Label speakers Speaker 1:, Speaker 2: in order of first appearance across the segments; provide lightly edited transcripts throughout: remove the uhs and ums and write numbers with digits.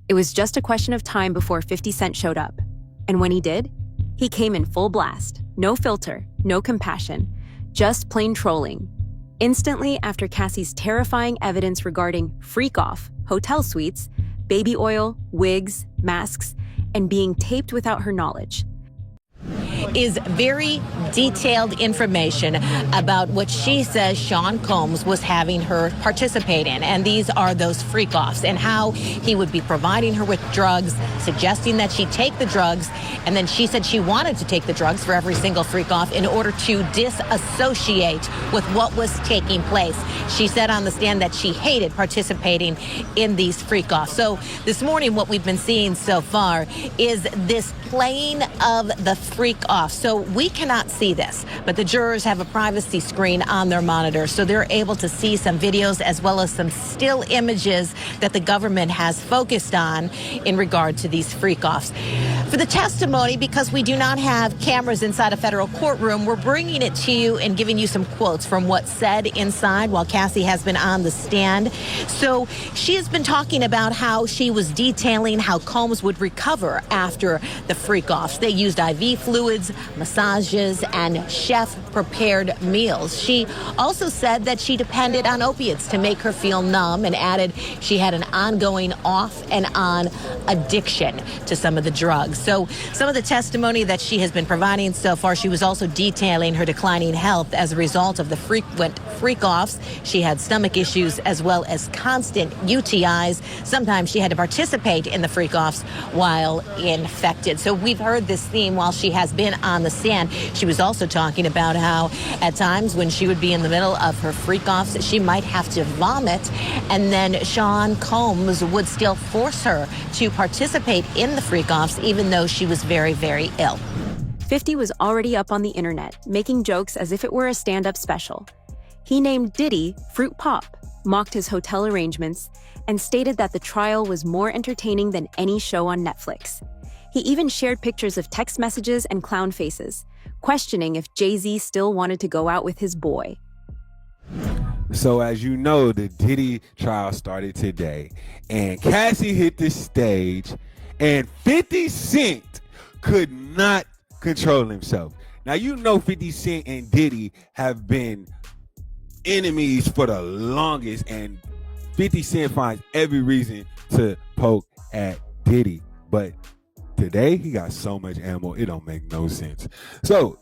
Speaker 1: It was just a question of time before 50 Cent showed up. And when he did, he came in full blast. No filter, no compassion, just plain trolling. Instantly after Cassie's terrifying evidence regarding freak-off, hotel suites, baby oil, wigs, masks, and being taped without her knowledge.
Speaker 2: Is very detailed information about what she says Sean Combs was having her participate in. And these are those freak-offs and how he would be providing her with drugs, suggesting that she take the drugs. And then she said she wanted to take the drugs for every single freak-off in order to disassociate with what was taking place. She said on the stand that she hated participating in these freak-offs. So this morning, what we've been seeing so far is this playing of the freak-off. So we cannot see this, but the jurors have a privacy screen on their monitor, so they're able to see some videos as well as some still images that the government has focused on in regard to these freak-offs. For the testimony, because we do not have cameras inside a federal courtroom, we're bringing it to you and giving you some quotes from what's said inside while Cassie has been on the stand. So she has been talking about how she was detailing how Combs would recover after the freak-offs. They used IV fluids, massages, and chef-prepared meals. She also said that she depended on opiates to make her feel numb and added she had an ongoing off and on addiction to some of the drugs. So some of the testimony that she has been providing so far, she was also detailing her declining health as a result of the frequent freak-offs. She had stomach issues as well as constant UTIs. Sometimes she had to participate in the freak-offs while infected. So we've heard this theme while she has been on the stand. She was also talking about how at times when she would be in the middle of her freak-offs, she might have to vomit, and then Sean Combs would still force her to participate in the freak-offs even though she was very, very ill.
Speaker 1: 50 was already up on the internet, making jokes as if it were a stand-up special. He named Diddy Fruit Pop, mocked his hotel arrangements, and stated that the trial was more entertaining than any show on Netflix. He even shared pictures of text messages and clown faces, questioning if Jay-Z still wanted to go out with his boy.
Speaker 3: So as you know, the Diddy trial started today, and Cassie hit the stage, and 50 Cent could not control himself. Now, you know 50 Cent and Diddy have been enemies for the longest, and 50 Cent finds every reason to poke at Diddy. But today, he got so much ammo, it don't make no sense. So,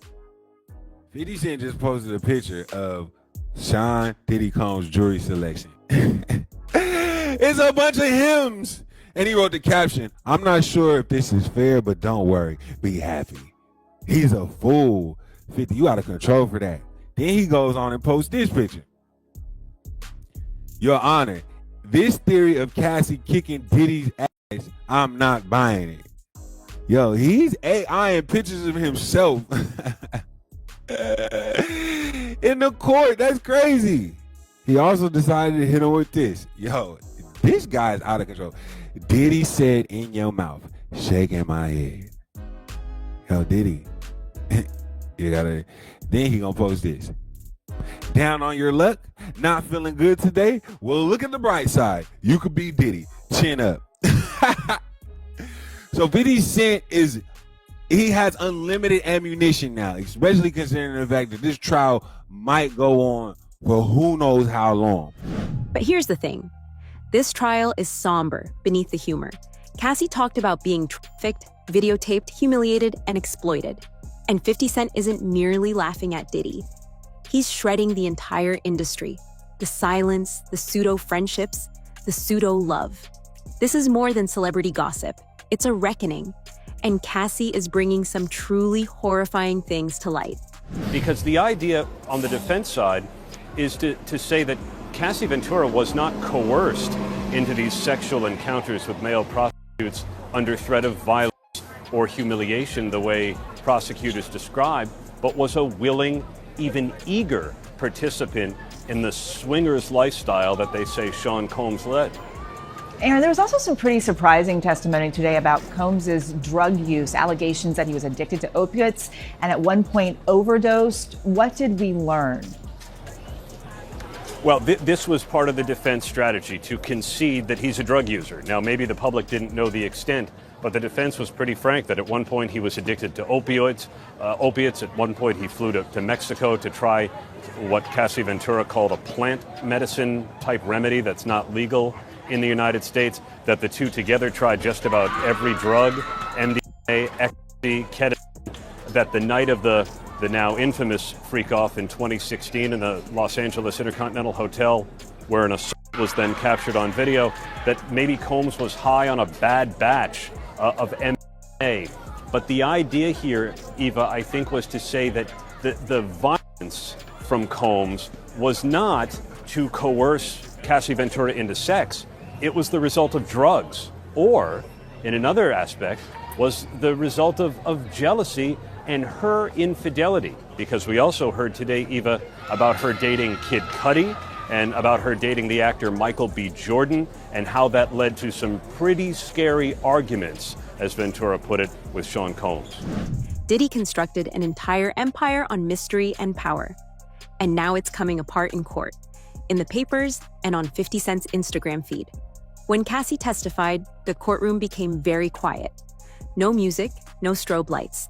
Speaker 3: 50 Cent just posted a picture of Sean Diddy Combs' jewelry selection. It's a bunch of hymns. And he wrote the caption, "I'm not sure if this is fair, but don't worry, be happy." He's a fool. 50, you out of control for that. Then he goes on and posts this picture. "Your Honor, this theory of Cassie kicking Diddy's ass, I'm not buying it." Yo, he's AIing pictures of himself in the court. That's crazy. He also decided to hit him with this. Yo, this guy's out of control. "Diddy said in your mouth, shaking my head." Yo, Diddy. You gotta. Then he gonna post this. "Down on your luck? Not feeling good today? Well, look at the bright side. You could be Diddy. Chin up." So 50 Cent he has unlimited ammunition now, especially considering the fact that this trial might go on for who knows how long.
Speaker 1: But here's the thing. This trial is somber beneath the humor. Cassie talked about being trafficked, videotaped, humiliated, and exploited. And 50 Cent isn't merely laughing at Diddy. He's shredding the entire industry. The silence, the pseudo-friendships, the pseudo-love. This is more than celebrity gossip. It's a reckoning. And Cassie is bringing some truly horrifying things to light.
Speaker 4: Because the idea on the defense side is to say that Cassie Ventura was not coerced into these sexual encounters with male prostitutes under threat of violence or humiliation the way prosecutors describe, but was a willing, even eager participant in the swingers lifestyle that they say Sean Combs led.
Speaker 5: Aaron, there was also some pretty surprising testimony today about Combs' drug use, allegations that he was addicted to opiates and at one point overdosed. What did we learn?
Speaker 4: Well, this was part of the defense strategy, to concede that he's a drug user. Now, maybe the public didn't know the extent, but the defense was pretty frank that at one point he was addicted to opiates. At one point he flew to Mexico to try what Cassie Ventura called a plant medicine type remedy that's not legal in the United States, that the two together tried just about every drug, MDMA, ecstasy, ketamine, that the night of the now infamous freak-off in 2016 in the Los Angeles Intercontinental Hotel, where an assault was then captured on video, that maybe Combs was high on a bad batch of MDMA. But the idea here, Eva, I think, was to say that the violence from Combs was not to coerce Cassie Ventura into sex. It was the result of drugs, or, in another aspect, was the result of jealousy and her infidelity. Because we also heard today, Eva, about her dating Kid Cudi and about her dating the actor Michael B. Jordan, and how that led to some pretty scary arguments, as Ventura put it, with Sean Combs.
Speaker 1: Diddy constructed an entire empire on mystery and power. And now it's coming apart in court, in the papers and on 50 Cent's Instagram feed. When Cassie testified, the courtroom became very quiet. No music, no strobe lights.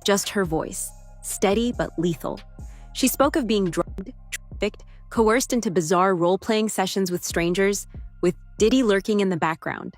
Speaker 1: Just her voice, steady but lethal. She spoke of being drugged, trafficked, coerced into bizarre role-playing sessions with strangers, with Diddy lurking in the background.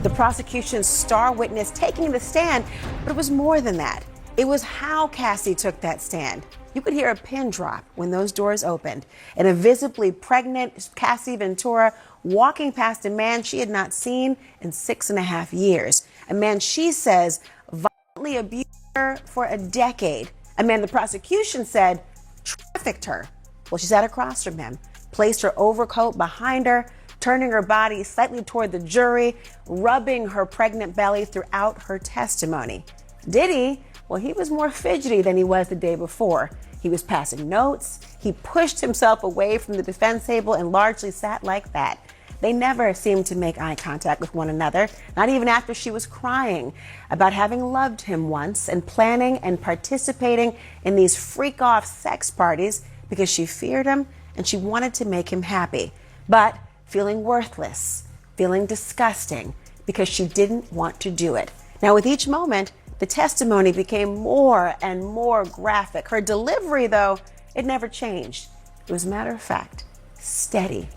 Speaker 6: The prosecution's star witness taking the stand, but it was more than that. It was how Cassie took that stand. You could hear a pin drop when those doors opened, and a visibly pregnant Cassie Ventura walking past a man she had not seen in 6.5 years. A man she says violently abused her for a decade. A man the prosecution said trafficked her. Well, she sat across from him, placed her overcoat behind her, turning her body slightly toward the jury, rubbing her pregnant belly throughout her testimony. Diddy, well, he was more fidgety than he was the day before. He was passing notes. He pushed himself away from the defense table and largely sat like that. They never seemed to make eye contact with one another, not even after she was crying about having loved him once and planning and participating in these freak-off sex parties because she feared him and she wanted to make him happy, but feeling worthless, feeling disgusting because she didn't want to do it. Now, with each moment, the testimony became more and more graphic. Her delivery, though, it never changed. It was matter of fact, steady,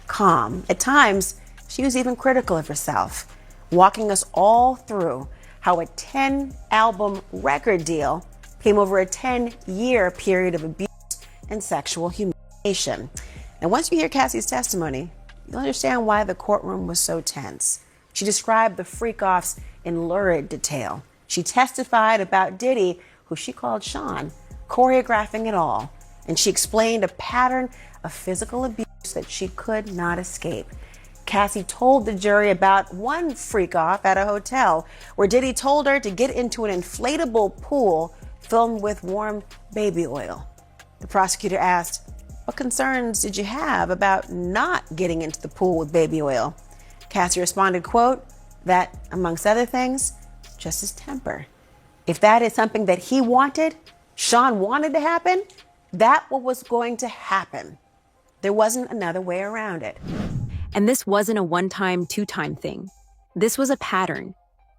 Speaker 6: calm. At times, she was even critical of herself, walking us all through how a 10-album record deal came over a 10-year period of abuse and sexual humiliation. And once you hear Cassie's testimony, you'll understand why the courtroom was so tense. She described the freak-offs in lurid detail. She testified about Diddy, who she called Sean, choreographing it all. And she explained a pattern of physical abuse that she could not escape. Cassie told the jury about one freak-off at a hotel where Diddy told her to get into an inflatable pool filled with warm baby oil. The prosecutor asked, "What concerns did you have about not getting into the pool with baby oil?" Cassie responded, quote, that, amongst other things, just his temper. If that is something that he wanted, Sean wanted to happen, that was going to happen. There wasn't another way around it.
Speaker 1: And this wasn't a one-time, two-time thing. This was a pattern.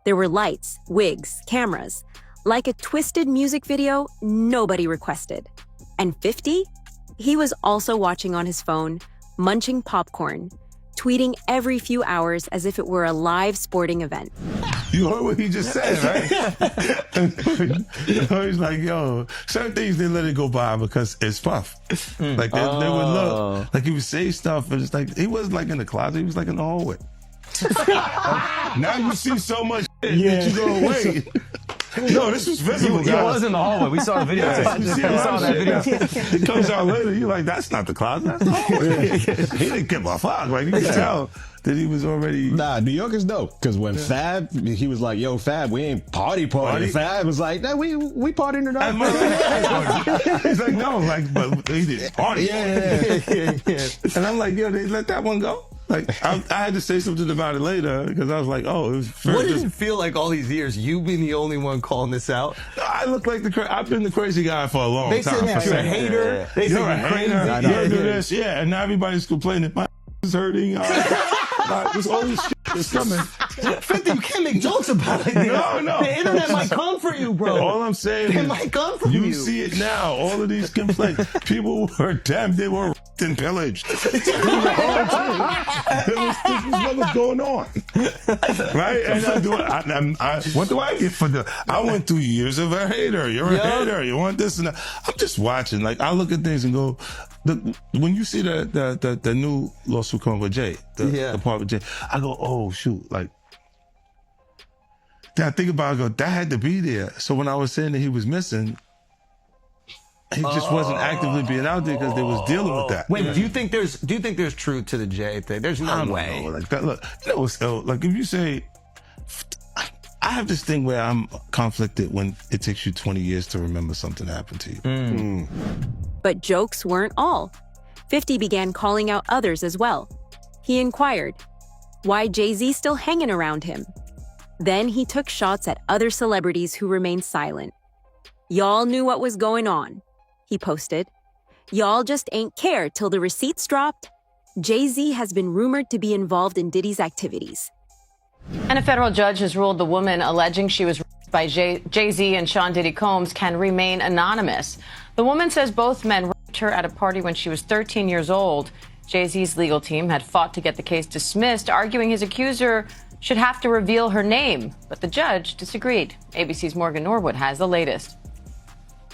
Speaker 1: There were lights, wigs, cameras. Like a twisted music video nobody requested. And 50? He was also watching on his phone, munching popcorn, tweeting every few hours as if it were a live sporting event.
Speaker 7: You heard what he just said, right? He's like, yo, certain things they let it go by because it's Puff. Like they would look, like he would say stuff, and it's like he wasn't like in the closet, he was like in the hallway. Now you see so much that you go, wait. No, this was visible, guys.
Speaker 8: It was in the hallway. We saw the video.
Speaker 7: You saw that video. It comes out later. You're like, that's not the closet. That's the hallway. He didn't give a fuck. Like, you can tell that he was already...
Speaker 8: Nah, New York is dope. Because when Fab, he was like, yo, Fab, we ain't party. Fab was like, nah, we partying tonight.
Speaker 7: He's like, no, like, but he did party.
Speaker 8: Yeah.
Speaker 7: And I'm like, yo, they let that one go? Like, I had to say something about it later because I was like, oh, it was fair.
Speaker 9: What does it feel like all these years, you being the only one calling this out?
Speaker 7: I look like I've been the crazy guy for a long time.
Speaker 9: They said you're a hater. They
Speaker 7: You're
Speaker 9: said
Speaker 7: a
Speaker 9: you're
Speaker 7: hater.
Speaker 9: crazy.
Speaker 7: You do this. Yeah, and now everybody's complaining. My is hurting. There's all this shit that's coming.
Speaker 9: 50, you can't make jokes about it.
Speaker 7: No.
Speaker 9: The internet might come for you, bro.
Speaker 7: All I'm saying
Speaker 9: It
Speaker 7: is,
Speaker 9: might come from
Speaker 7: you
Speaker 9: you.
Speaker 7: see it now. All of these complaints. People were damn, they were raped and pillaged. This was what was going on, right? And what do I get for I went through years of a hater. You're a hater. You want this and that. I'm just watching. Like, I look at things and go, when you see the new lawsuit coming with Jay, the part with Jay, I go, oh shoot, like. Then I think about it, I go, that had to be there. So when I was saying that he was missing, he just wasn't actively being out there because they was dealing with that.
Speaker 9: Wait, do you think there's truth to the Jay thing? There's no way.
Speaker 7: Know. Like that, look, so like if you say, I have this thing where I'm conflicted when it takes you 20 years to remember something happened to you.
Speaker 1: But jokes weren't all. 50 began calling out others as well. He inquired, why Jay-Z still hanging around him? Then he took shots at other celebrities who remained silent. Y'all knew what was going on, he posted. Y'all just ain't care till the receipts dropped. Jay-Z has been rumored to be involved in Diddy's activities.
Speaker 2: And a federal judge has ruled the woman alleging she was raped by Jay-Z and Sean Diddy Combs can remain anonymous. The woman says both men raped her at a party when she was 13 years old. Jay-Z's legal team had fought to get the case dismissed, arguing his accuser should have to reveal her name, but the judge disagreed. ABC's Morgan Norwood has the latest.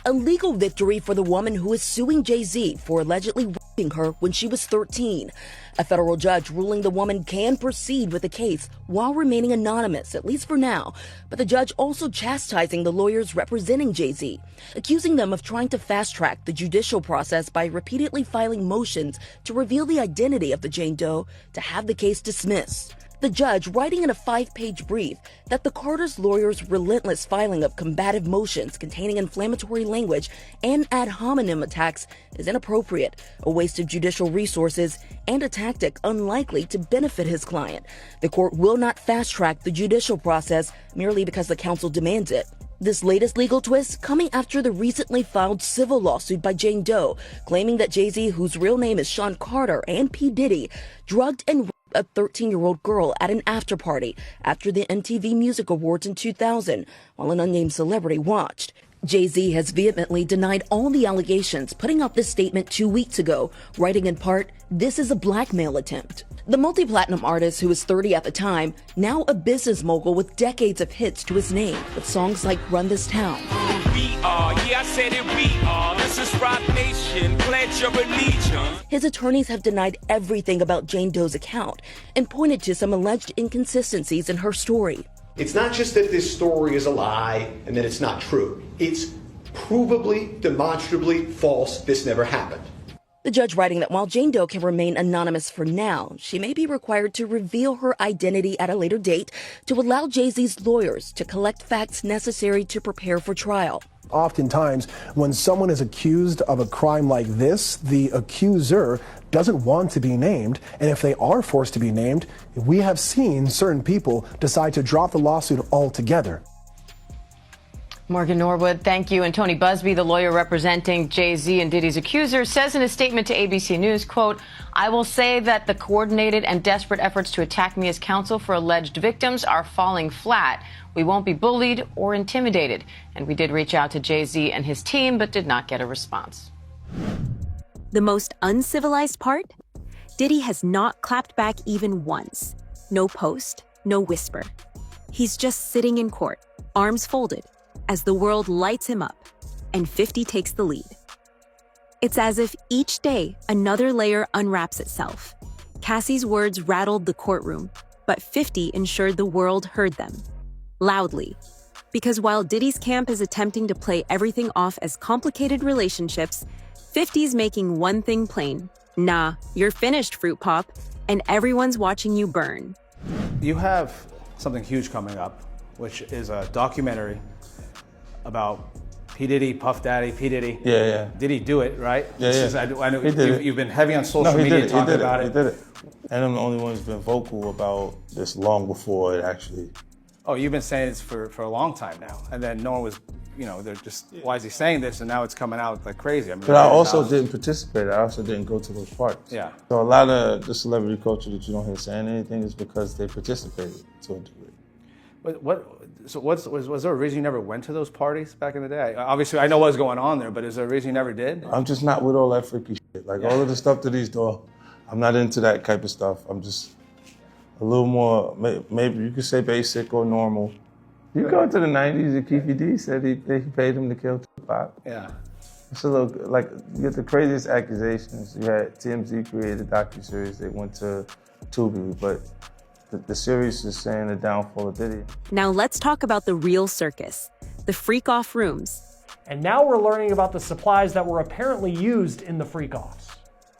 Speaker 10: A legal victory for the woman who is suing Jay-Z for allegedly raping her when she was 13. A federal judge ruling the woman can proceed with the case while remaining anonymous, at least for now. But the judge also chastising the lawyers representing Jay-Z, accusing them of trying to fast-track the judicial process by repeatedly filing motions to reveal the identity of the Jane Doe to have the case dismissed. The judge writing in a 5-page brief that the Carter's lawyers' relentless filing of combative motions containing inflammatory language and ad hominem attacks is inappropriate, a waste of judicial resources, and a tactic unlikely to benefit his client. The court will not fast-track the judicial process merely because the counsel demands it. This latest legal twist coming after the recently filed civil lawsuit by Jane Doe, claiming that Jay-Z, whose real name is Sean Carter, and P. Diddy, drugged and raped a 13-year-old girl at an after-party after the MTV Music Awards in 2000, while an unnamed celebrity watched. Jay-Z has vehemently denied all the allegations, putting out this statement 2 weeks ago, writing in part, "This is a blackmail attempt." The multi-platinum artist, who was 30 at the time, now a business mogul with decades of hits to his name, with songs like Run This Town.
Speaker 11: We are, yeah, I said it, we are. This is Rock Nation, pledge your allegiance.
Speaker 10: His attorneys have denied everything about Jane Doe's account and pointed to some alleged inconsistencies in her story.
Speaker 12: It's not just that this story is a lie and that it's not true. It's provably, demonstrably false. This never happened.
Speaker 10: The judge writing that while Jane Doe can remain anonymous for now, she may be required to reveal her identity at a later date to allow Jay-Z's lawyers to collect facts necessary to prepare for trial.
Speaker 13: Oftentimes, when someone is accused of a crime like this, the accuser doesn't want to be named, and if they are forced to be named, we have seen certain people decide to drop the lawsuit altogether.
Speaker 2: Morgan Norwood, thank you. And Tony Busby, the lawyer representing Jay-Z and Diddy's accuser, says in a statement to ABC News, quote, "I will say that the coordinated and desperate efforts to attack me as counsel for alleged victims are falling flat. We won't be bullied or intimidated." And we did reach out to Jay-Z and his team, but did not get a response.
Speaker 1: The most uncivilized part? Diddy has not clapped back even once. No post, no whisper. He's just sitting in court, arms folded, as the world lights him up, and 50 takes the lead. It's as if each day another layer unwraps itself. Cassie's words rattled the courtroom, but 50 ensured the world heard them. Loudly. Because while Diddy's camp is attempting to play everything off as complicated relationships, 50's making one thing plain. Nah, you're finished, Fruit Pop, and everyone's watching you burn.
Speaker 14: You have something huge coming up, which is a documentary about P. Diddy, Puff Daddy, P. Diddy.
Speaker 7: Yeah.
Speaker 14: Did he do it, right?
Speaker 7: Yeah.
Speaker 14: I know
Speaker 7: He did it.
Speaker 14: you've been heavy on social media talking about it.
Speaker 7: He did it. And I'm the only one who's been vocal about this long before it actually.
Speaker 14: Oh, you've been saying this for a long time now, and then no one was, they're just, why is he saying this? And now it's coming out like crazy. I mean,
Speaker 7: but I also didn't participate. I also didn't go to those parties.
Speaker 14: Yeah.
Speaker 7: So a lot of the celebrity culture that you don't hear saying anything is because they participated to a degree.
Speaker 14: But was there a reason you never went to those parties back in the day? Obviously, I know what was going on there, but is there a reason you never did?
Speaker 7: I'm just not with all that freaky shit. Like all of the stuff that he's doing, I'm not into that type of stuff. I'm just a little more, maybe you could say basic or normal. You go to the 90s and Keefe D said he paid him to kill Tupac.
Speaker 14: Yeah.
Speaker 7: It's a little, like, you get the craziest accusations. You had TMZ created a docuseries. They went to Tubi, but the series is saying the downfall of Diddy.
Speaker 1: Now let's talk about the real circus, the freak-off rooms.
Speaker 15: And now we're learning about the supplies that were apparently used in the freak-offs.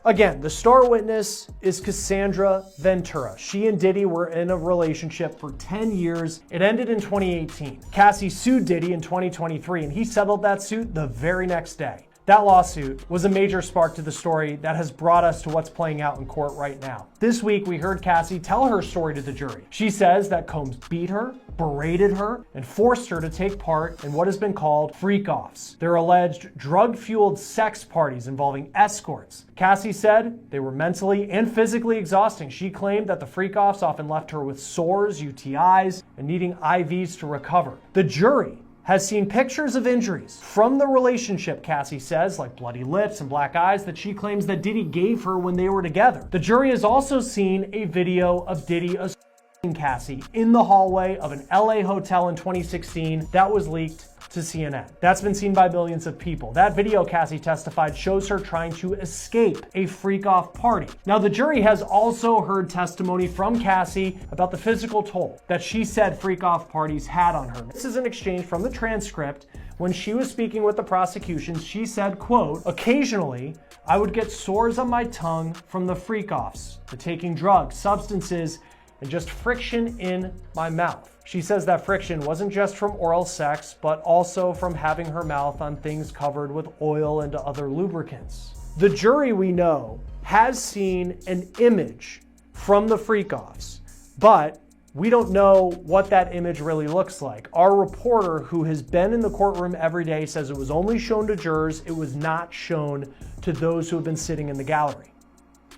Speaker 15: Again, the star witness is Cassandra Ventura. She and Diddy were in a relationship for 10 years. It ended in 2018. Cassie sued Diddy in 2023, and he settled that suit the very next day. That lawsuit was a major spark to the story that has brought us to what's playing out in court right now. This week, we heard Cassie tell her story to the jury. She says that Combs beat her, berated her, and forced her to take part in what has been called freak-offs. They're alleged drug-fueled sex parties involving escorts. Cassie said they were mentally and physically exhausting. She claimed that the freak-offs often left her with sores, UTIs, and needing IVs to recover. The jury has seen pictures of injuries from the relationship, Cassie says, like bloody lips and black eyes that she claims that Diddy gave her when they were together. The jury has also seen a video of Diddy assaulting Cassie in the hallway of an LA hotel in 2016 that was leaked to CNN. That's been seen by millions of people. That video, Cassie testified, shows her trying to escape a freak-off party. Now, the jury has also heard testimony from Cassie about the physical toll that she said freak-off parties had on her. This is an exchange from the transcript. When she was speaking with the prosecution, she said, quote, "Occasionally, I would get sores on my tongue from the freak-offs, the taking drugs, substances, and just friction in my mouth." She says that friction wasn't just from oral sex, but also from having her mouth on things covered with oil and other lubricants. The jury, we know, has seen an image from the freak-offs, but we don't know what that image really looks like. Our reporter, who has been in the courtroom every day, says it was only shown to jurors. It was not shown to those who have been sitting in the gallery.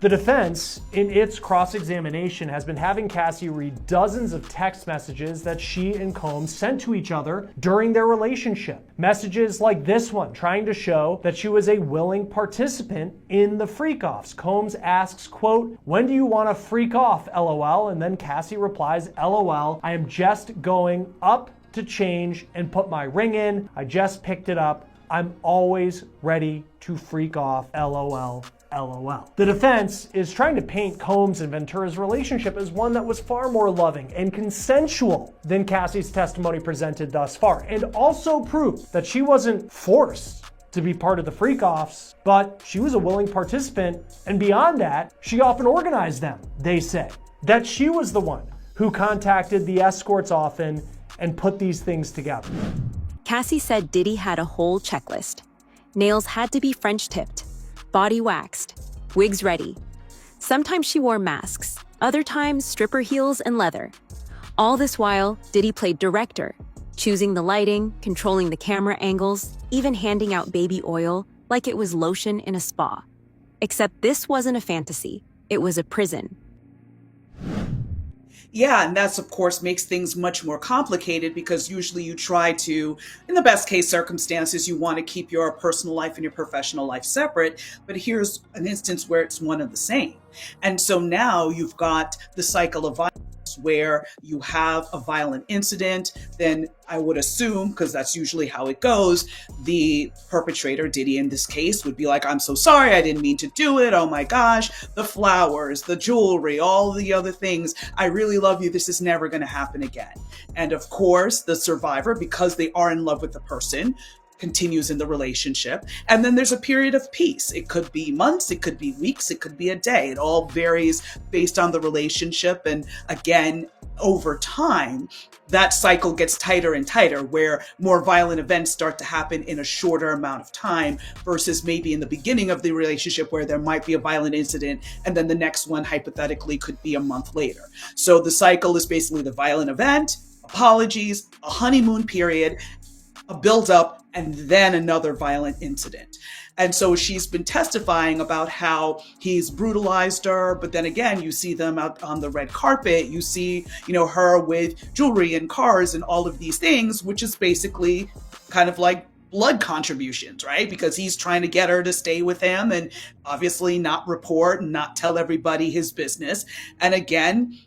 Speaker 15: The defense, in its cross-examination, has been having Cassie read dozens of text messages that she and Combs sent to each other during their relationship. Messages like this one, trying to show that she was a willing participant in the freak-offs. Combs asks, quote, "When do you want to freak off, LOL?" And then Cassie replies, "LOL, I am just going up to change and put my ring in. I just picked it up. I'm always ready to freak off, LOL. LOL. The defense is trying to paint Combs and Ventura's relationship as one that was far more loving and consensual than Cassie's testimony presented thus far, and also prove that she wasn't forced to be part of the freak-offs, but she was a willing participant, and beyond that, she often organized them, they say. That she was the one who contacted the escorts often and put these things together.
Speaker 1: Cassie said Diddy had a whole checklist. Nails had to be French tipped, body waxed, wigs ready. Sometimes she wore masks, other times stripper heels and leather. All this while, Diddy played director, choosing the lighting, controlling the camera angles, even handing out baby oil like it was lotion in a spa. Except this wasn't a fantasy, it was a prison.
Speaker 16: Yeah, and that's, of course, makes things much more complicated because usually you try to, in the best case circumstances, you want to keep your personal life and your professional life separate. But here's an instance where it's one and the same. And so now you've got the cycle of violence where you have a violent incident, then I would assume, because that's usually how it goes, the perpetrator, Diddy in this case, would be like, "I'm so sorry, I didn't mean to do it. Oh my gosh, the flowers, the jewelry, all the other things. I really love you. This is never going to happen again." And of course, the survivor, because they are in love with the person, continues in the relationship. And then there's a period of peace. It could be months, it could be weeks, it could be a day. It all varies based on the relationship. And again, over time, that cycle gets tighter and tighter, where more violent events start to happen in a shorter amount of time versus maybe in the beginning of the relationship where there might be a violent incident and then the next one hypothetically could be a month later. So the cycle is basically the violent event, apologies, a honeymoon period, a build-up, and then another violent incident. And so she's been testifying about how he's brutalized her, but then again, you see them out on the red carpet, you see, her with jewelry and cars and all of these things, which is basically kind of like blood contributions, right? Because he's trying to get her to stay with him and obviously not report and not tell everybody his business. And again,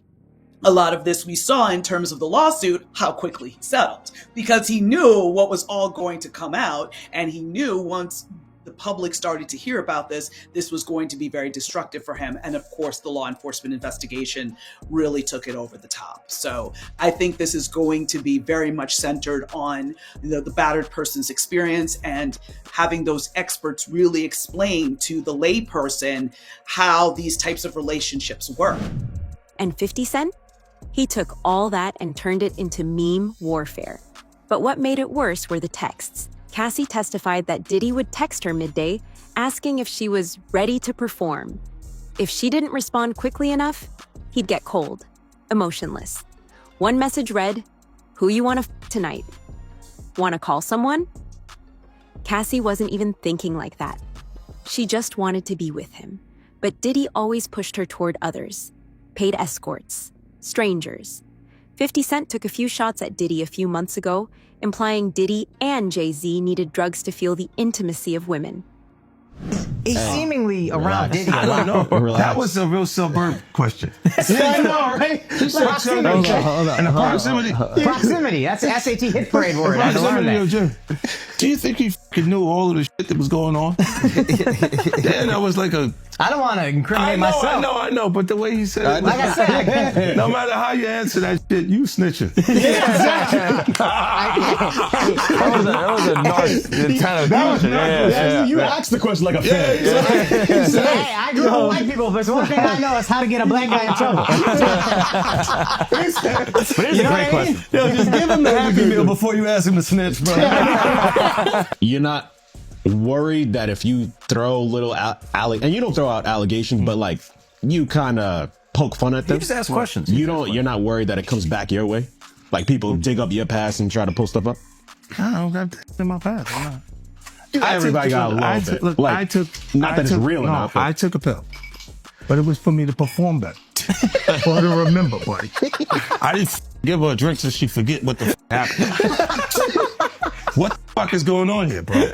Speaker 16: a lot of this we saw in terms of the lawsuit, how quickly he settled, because he knew what was all going to come out. And he knew once the public started to hear about this, this was going to be very destructive for him. And of course, the law enforcement investigation really took it over the top. So I think this is going to be very much centered on the battered person's experience and having those experts really explain to the layperson how these types of relationships work.
Speaker 1: And 50 Cent? He took all that and turned it into meme warfare. But what made it worse were the texts. Cassie testified that Diddy would text her midday, asking if she was ready to perform. If she didn't respond quickly enough, he'd get cold, emotionless. One message read, "Who you wanna f tonight? Wanna call someone?" Cassie wasn't even thinking like that. She just wanted to be with him. But Diddy always pushed her toward others. Paid escorts. Strangers. 50 Cent took a few shots at Diddy a few months ago, implying Diddy and Jay-Z needed drugs to feel the intimacy of women.
Speaker 17: He's seemingly around Diddy.
Speaker 7: I don't know. That was a real suburb question.
Speaker 17: I know, right? Proximity.
Speaker 7: And the proximity.
Speaker 17: Proximity. That's an SAT hit parade word. I learned that.
Speaker 7: Do you think he knew all of the shit that was going on? Then I was like
Speaker 17: I don't want to incriminate myself.
Speaker 7: I know, but the way he said it.
Speaker 17: Like I said.
Speaker 7: No matter how you answer that shit, you snitching.
Speaker 17: Yeah, exactly.
Speaker 18: That was a narc kind of question. Yeah.
Speaker 8: You asked the question like a fan.
Speaker 17: Hey, I grew up with white people. If there's one thing I know, it's how to get a black guy in trouble.
Speaker 18: But it's a great question.
Speaker 8: Yo, just give him the Happy Meal before you ask him to snitch, bro. You're not worried that if you throw little and you don't throw out allegations, but like you kind of poke fun at them.
Speaker 18: You just ask questions.
Speaker 8: You're not worried that it comes back your way? Like people dig up your past and try to pull stuff up?
Speaker 7: I don't got that in my past. I'm not.
Speaker 8: Everybody got a little bit.
Speaker 7: Look,
Speaker 8: like, not that it's real enough.
Speaker 7: I took a pill, but it was for me to perform better. For her to remember, buddy. I didn't give her a drink so she forget what the happened. What the fuck is going on here, bro?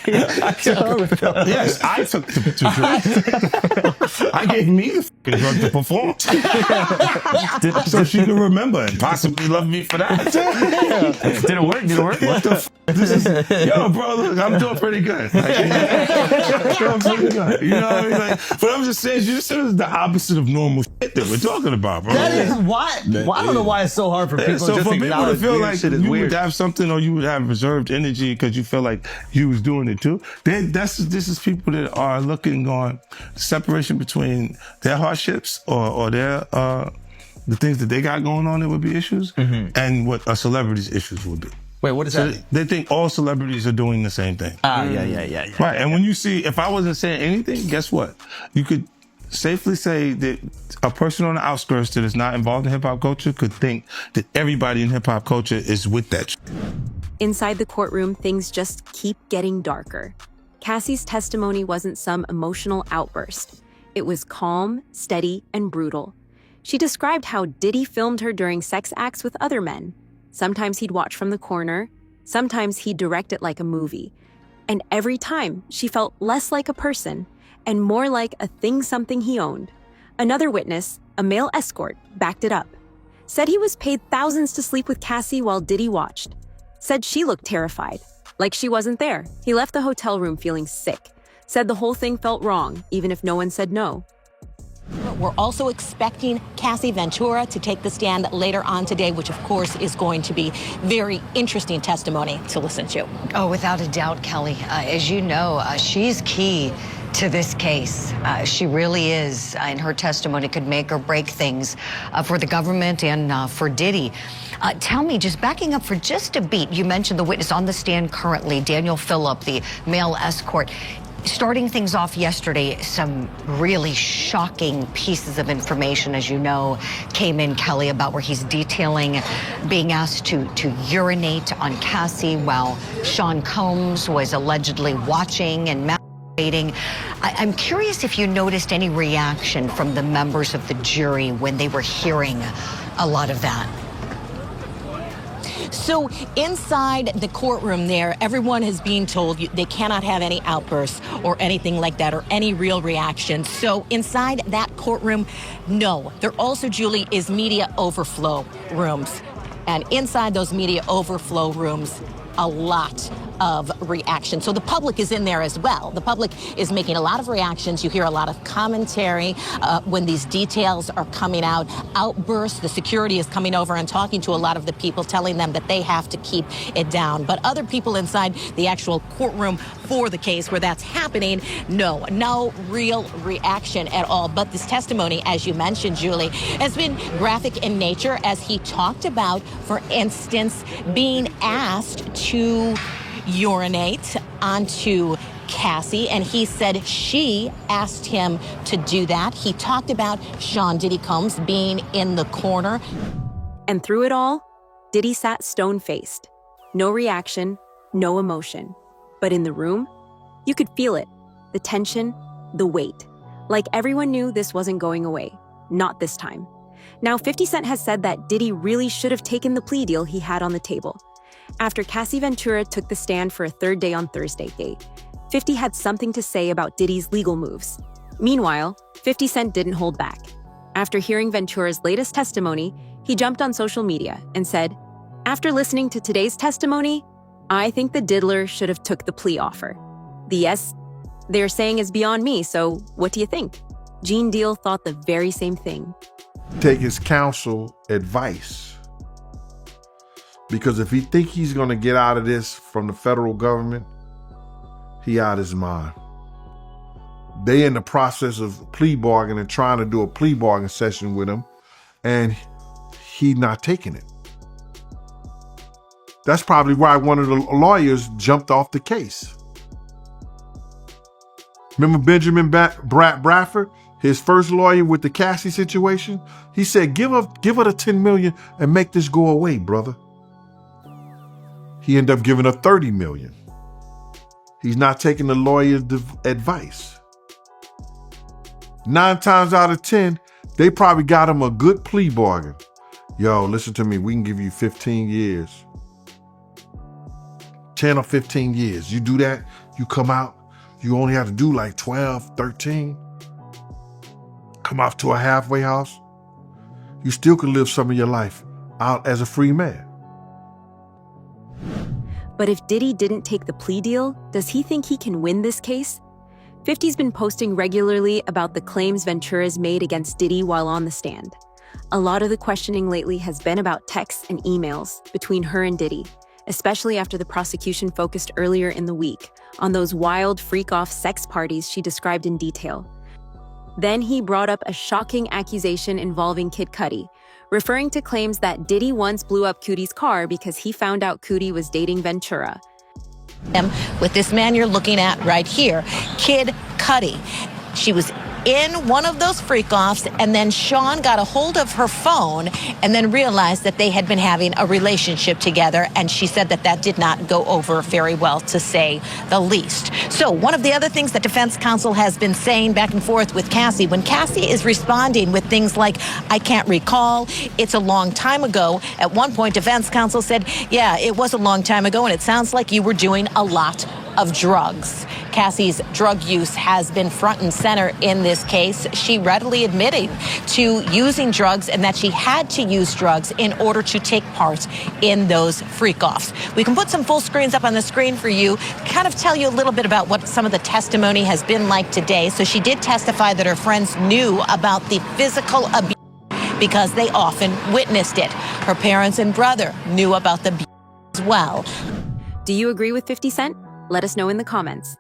Speaker 7: Yes, I took the drug. I gave me the fucking drug to perform. So she can remember and possibly love me for that.
Speaker 18: Did it work?
Speaker 7: What the fuck? This is, yo, bro, look, I'm doing pretty good. Like, I'm pretty good. You know what I mean? Like, but I'm just saying, you just said it's the opposite of normal shit that we're talking about, bro.
Speaker 17: That is why. I don't know why it's so hard for people
Speaker 7: so
Speaker 17: to just
Speaker 7: for people to feel like
Speaker 18: shit is
Speaker 7: you
Speaker 18: weird.
Speaker 7: would have something or you would have reserved energy because you feel like you was doing it too. This is people that are looking on separation between their hardships or their the things that they got going on that would be issues and what a celebrity's issues would be.
Speaker 18: Wait, what is that?
Speaker 7: They think all celebrities are doing the same thing.
Speaker 18: Yeah.
Speaker 7: Right, and when you see, if I wasn't saying anything, guess what? You could safely say that a person on the outskirts that is not involved in hip-hop culture could think that everybody in hip-hop culture is with that shit.
Speaker 1: Inside the courtroom, things just keep getting darker. Cassie's testimony wasn't some emotional outburst. It was calm, steady, and brutal. She described how Diddy filmed her during sex acts with other men. Sometimes he'd watch from the corner, sometimes he'd direct it like a movie. And every time, she felt less like a person and more like a something he owned. Another witness, a male escort, backed it up. Said he was paid thousands to sleep with Cassie while Diddy watched. Said she looked terrified, like she wasn't there. He left the hotel room feeling sick. Said the whole thing felt wrong, even if no one said no.
Speaker 2: We're also expecting Cassie Ventura to take the stand later on today, which of course is going to be very interesting testimony to listen to.
Speaker 19: Oh, without a doubt, Kelly. As you know, she's key to this case. She really is, in her testimony, could make or break things for the government and for Diddy. Tell me, just backing up for just a beat, you mentioned the witness on the stand currently, Daniel Phillip, the male escort. Starting things off yesterday, some really shocking pieces of information, as you know, came in, Kelly, about where he's detailing being asked to urinate on Cassie while Sean Combs was allegedly watching and masturbating. I'm curious if you noticed any reaction from the members of the jury when they were hearing a lot of that.
Speaker 2: So inside the courtroom there, everyone is being told they cannot have any outbursts or anything like that or any real reaction. So inside that courtroom, no. There also, Julie, is media overflow rooms. And inside those media overflow rooms, a lot of reaction. So the public is in there as well. The public is making a lot of reactions. You hear a lot of commentary when these details are coming out. Outbursts. The security is coming over and talking to a lot of the people, telling them that they have to keep it down. But other people inside the actual courtroom for the case where that's happening, no real reaction at all. But this testimony, as you mentioned, Julie, has been graphic in nature as he talked about, for instance, being asked to urinate onto Cassie, and he said she asked him to do that. He talked about Sean Diddy Combs being in the corner.
Speaker 1: And through it all, Diddy sat stone-faced. No reaction, no emotion. But in the room, you could feel it. The tension, the weight. Like everyone knew this wasn't going away. Not this time. Now, 50 Cent has said that Diddy really should have taken the plea deal he had on the table. After Cassie Ventura took the stand for a third day on Thursday, 50 had something to say about Diddy's legal moves. Meanwhile, 50 Cent didn't hold back. After hearing Ventura's latest testimony, he jumped on social media and said, "After listening to today's testimony, I think the diddler should have took the plea offer. The yes they're saying is beyond me, so what do you think?" Gene Deal thought the very same thing.
Speaker 20: Take his counsel advice. Because if he think he's gonna get out of this from the federal government, he out his mind. They in the process of plea bargaining, trying to do a plea bargain session with him, and he not taking it. That's probably why one of the lawyers jumped off the case. Remember Benjamin Bradford, his first lawyer with the Cassie situation? He said, give her the $10 million and make this go away, brother. He ended up giving her $30 million. He's not taking the lawyer's advice. 9 times out of 10, they probably got him a good plea bargain. Yo, listen to me, we can give you 15 years. 10 or 15 years. You do that, you come out, you only have to do like 12, 13. Come off to a halfway house. You still can live some of your life out as a free man.
Speaker 1: But if Diddy didn't take the plea deal, does he think he can win this case? 50's been posting regularly about the claims Ventura's made against Diddy while on the stand. A lot of the questioning lately has been about texts and emails between her and Diddy, especially after the prosecution focused earlier in the week on those wild freak-off sex parties she described in detail. Then he brought up a shocking accusation involving Kid Cudi, referring to claims that Diddy once blew up Cudi's car because he found out Cudi was dating Ventura.
Speaker 2: With this man you're looking at right here, Kid Cudi. She was in one of those freak-offs, and then Sean got a hold of her phone and then realized that they had been having a relationship together, and she said that that did not go over very well, to say the least. So one of the other things that defense counsel has been saying back and forth with Cassie, when Cassie is responding with things like, "I can't recall, it's a long time ago," at one point defense counsel said, "Yeah, it was a long time ago, and it sounds like you were doing a lot of drugs." Cassie's drug use has been front and center in this case. She readily admitted to using drugs and that she had to use drugs in order to take part in those freak-offs. We can put some full screens up on the screen for you, kind of tell you a little bit about what some of the testimony has been like today. So she did testify that her friends knew about the physical abuse because they often witnessed it. Her parents and brother knew about the abuse as well.
Speaker 1: Do you agree with 50 Cent? Let us know in the comments.